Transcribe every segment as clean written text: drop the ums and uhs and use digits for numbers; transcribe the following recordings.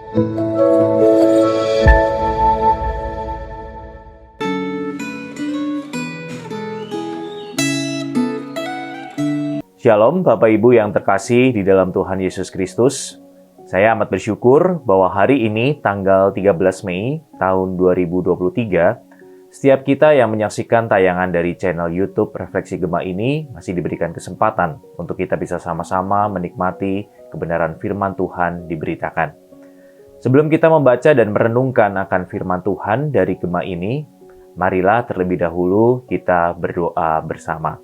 Shalom Bapak Ibu yang terkasih di dalam Tuhan Yesus Kristus. Saya amat bersyukur bahwa hari ini tanggal 13 Mei tahun 2023, setiap kita yang menyaksikan tayangan dari channel YouTube Refleksi Gema ini masih diberikan kesempatan untuk kita bisa sama-sama menikmati kebenaran firman Tuhan diberitakan. Sebelum kita membaca dan merenungkan akan firman Tuhan dari Gema ini, marilah terlebih dahulu kita berdoa bersama.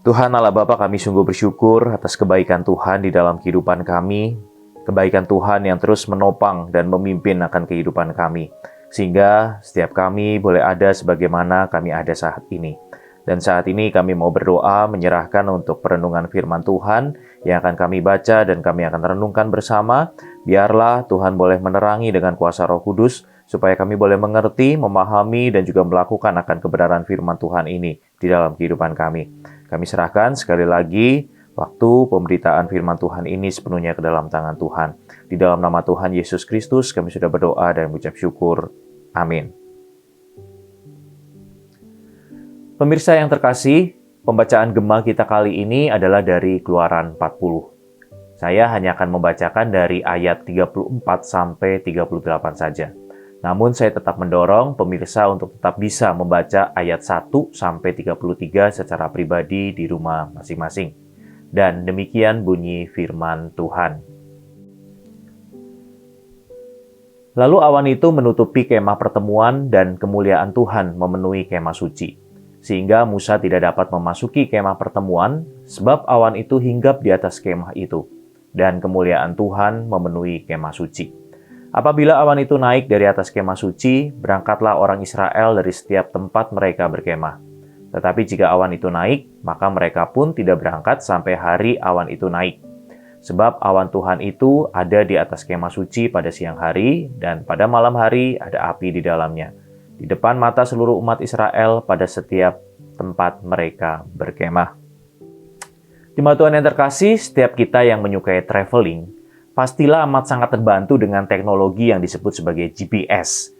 Tuhan Allah Bapa, kami sungguh bersyukur atas kebaikan Tuhan di dalam kehidupan kami, kebaikan Tuhan yang terus menopang dan memimpin akan kehidupan kami, sehingga setiap kami boleh ada sebagaimana kami ada saat ini. Dan saat ini kami mau berdoa menyerahkan untuk perenungan firman Tuhan yang akan kami baca dan kami akan renungkan bersama. Biarlah Tuhan boleh menerangi dengan kuasa Roh Kudus, supaya kami boleh mengerti, memahami, dan juga melakukan akan kebenaran firman Tuhan ini di dalam kehidupan kami. Kami serahkan sekali lagi waktu pemberitaan firman Tuhan ini sepenuhnya ke dalam tangan Tuhan. Di dalam nama Tuhan Yesus Kristus kami sudah berdoa dan mengucap syukur. Amin. Pemirsa yang terkasih, pembacaan Gema kita kali ini adalah dari Keluaran 40. Saya hanya akan membacakan dari ayat 34 sampai 38 saja. Namun saya tetap mendorong pemirsa untuk tetap bisa membaca ayat 1 sampai 33 secara pribadi di rumah masing-masing. Dan demikian bunyi firman Tuhan. Lalu awan itu menutupi kemah pertemuan dan kemuliaan Tuhan memenuhi kemah suci. Sehingga Musa tidak dapat memasuki kemah pertemuan sebab awan itu hinggap di atas kemah itu. Dan kemuliaan Tuhan memenuhi kemah suci. Apabila awan itu naik dari atas kemah suci, berangkatlah orang Israel dari setiap tempat mereka berkemah. Tetapi jika awan itu naik, maka mereka pun tidak berangkat sampai hari awan itu naik. Sebab awan Tuhan itu ada di atas kemah suci pada siang hari, dan pada malam hari ada api di dalamnya, di depan mata seluruh umat Israel pada setiap tempat mereka berkemah. Jemaat Tuhan yang terkasih, setiap kita yang menyukai traveling, pastilah amat sangat terbantu dengan teknologi yang disebut sebagai GPS.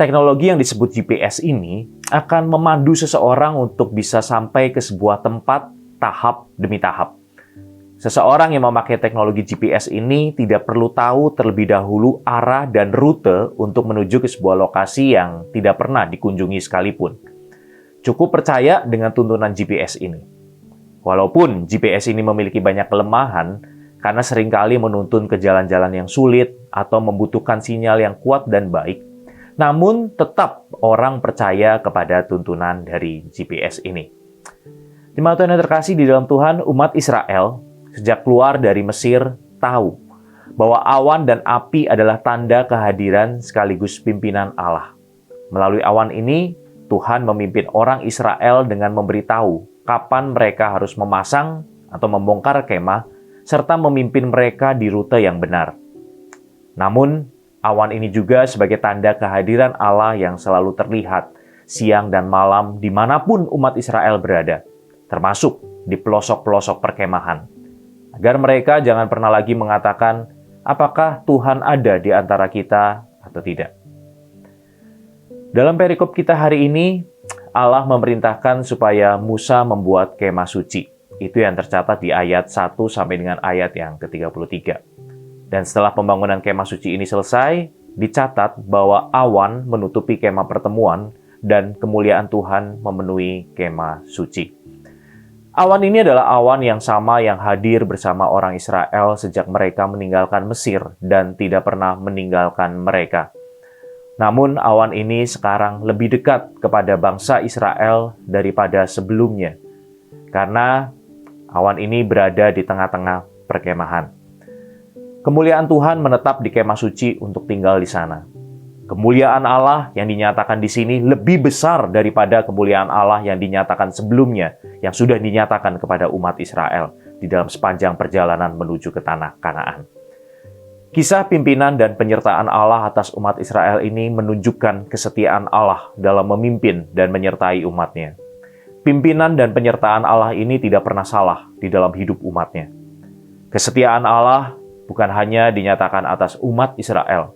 Teknologi yang disebut GPS ini akan memandu seseorang untuk bisa sampai ke sebuah tempat tahap demi tahap. Seseorang yang memakai teknologi GPS ini tidak perlu tahu terlebih dahulu arah dan rute untuk menuju ke sebuah lokasi yang tidak pernah dikunjungi sekalipun. Cukup percaya dengan tuntunan GPS ini. Walaupun GPS ini memiliki banyak kelemahan, karena seringkali menuntun ke jalan-jalan yang sulit atau membutuhkan sinyal yang kuat dan baik, namun tetap orang percaya kepada tuntunan dari GPS ini. Jemaat Tuhan yang terkasih di dalam Tuhan, umat Israel sejak keluar dari Mesir tahu bahwa awan dan api adalah tanda kehadiran sekaligus pimpinan Allah. Melalui awan ini, Tuhan memimpin orang Israel dengan memberitahu kapan mereka harus memasang atau membongkar kemah, serta memimpin mereka di rute yang benar. Namun, awan ini juga sebagai tanda kehadiran Allah yang selalu terlihat siang dan malam dimanapun umat Israel berada, termasuk di pelosok-pelosok perkemahan. Agar mereka jangan pernah lagi mengatakan, apakah Tuhan ada di antara kita atau tidak. Dalam perikop kita hari ini, Allah memerintahkan supaya Musa membuat kemah suci. Itu yang tercatat di ayat 1 sampai dengan ayat yang ke-33. Dan setelah pembangunan kemah suci ini selesai, dicatat bahwa awan menutupi kemah pertemuan dan kemuliaan Tuhan memenuhi kemah suci. Awan ini adalah awan yang sama yang hadir bersama orang Israel sejak mereka meninggalkan Mesir dan tidak pernah meninggalkan mereka. Namun awan ini sekarang lebih dekat kepada bangsa Israel daripada sebelumnya. Karena awan ini berada di tengah-tengah perkemahan. Kemuliaan Tuhan menetap di kemah suci untuk tinggal di sana. Kemuliaan Allah yang dinyatakan di sini lebih besar daripada kemuliaan Allah yang dinyatakan sebelumnya, yang sudah dinyatakan kepada umat Israel di dalam sepanjang perjalanan menuju ke tanah Kanaan. Kisah pimpinan dan penyertaan Allah atas umat Israel ini menunjukkan kesetiaan Allah dalam memimpin dan menyertai umatnya. Pimpinan dan penyertaan Allah ini tidak pernah salah di dalam hidup umatnya. Kesetiaan Allah bukan hanya dinyatakan atas umat Israel,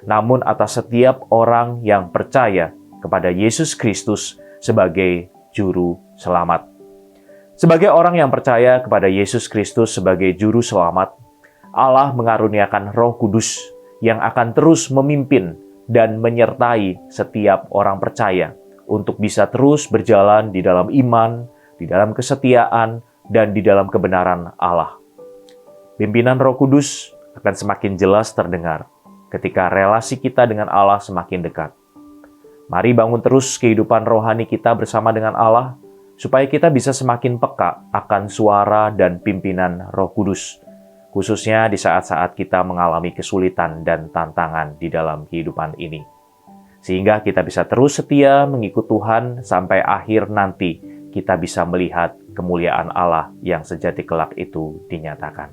namun atas setiap orang yang percaya kepada Yesus Kristus sebagai Juru Selamat. Sebagai orang yang percaya kepada Yesus Kristus sebagai Juru Selamat, Allah mengaruniakan Roh Kudus yang akan terus memimpin dan menyertai setiap orang percaya untuk bisa terus berjalan di dalam iman, di dalam kesetiaan, dan di dalam kebenaran Allah. Pimpinan Roh Kudus akan semakin jelas terdengar ketika relasi kita dengan Allah semakin dekat. Mari bangun terus kehidupan rohani kita bersama dengan Allah, supaya kita bisa semakin peka akan suara dan pimpinan Roh Kudus, khususnya di saat-saat kita mengalami kesulitan dan tantangan di dalam kehidupan ini. Sehingga kita bisa terus setia mengikut Tuhan sampai akhir nanti kita bisa melihat kemuliaan Allah yang sejati kelak itu dinyatakan.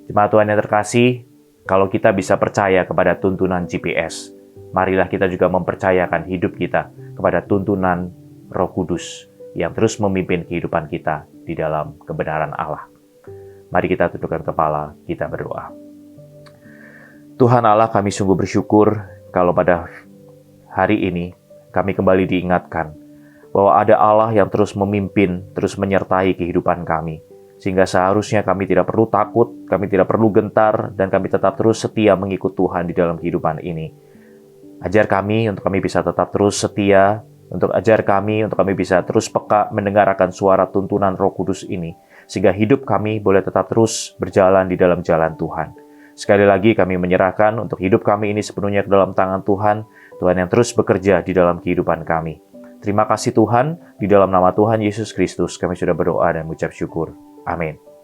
Jemaat Tuhan yang terkasih, kalau kita bisa percaya kepada tuntunan GPS, marilah kita juga mempercayakan hidup kita kepada tuntunan Roh Kudus yang terus memimpin kehidupan kita di dalam kebenaran Allah. Mari kita tundukkan kepala, kita berdoa. Tuhan Allah, kami sungguh bersyukur kalau pada hari ini kami kembali diingatkan bahwa ada Allah yang terus memimpin, terus menyertai kehidupan kami. Sehingga seharusnya kami tidak perlu takut, kami tidak perlu gentar, dan kami tetap terus setia mengikut Tuhan di dalam kehidupan ini. Ajar kami untuk kami bisa tetap terus setia, untuk kami bisa terus peka mendengar akan suara tuntunan Roh Kudus ini, sehingga hidup kami boleh tetap terus berjalan di dalam jalan Tuhan. Sekali lagi kami menyerahkan untuk hidup kami ini sepenuhnya ke dalam tangan Tuhan, Tuhan yang terus bekerja di dalam kehidupan kami. Terima kasih Tuhan, di dalam nama Tuhan Yesus Kristus kami sudah berdoa dan mengucap syukur. Amin.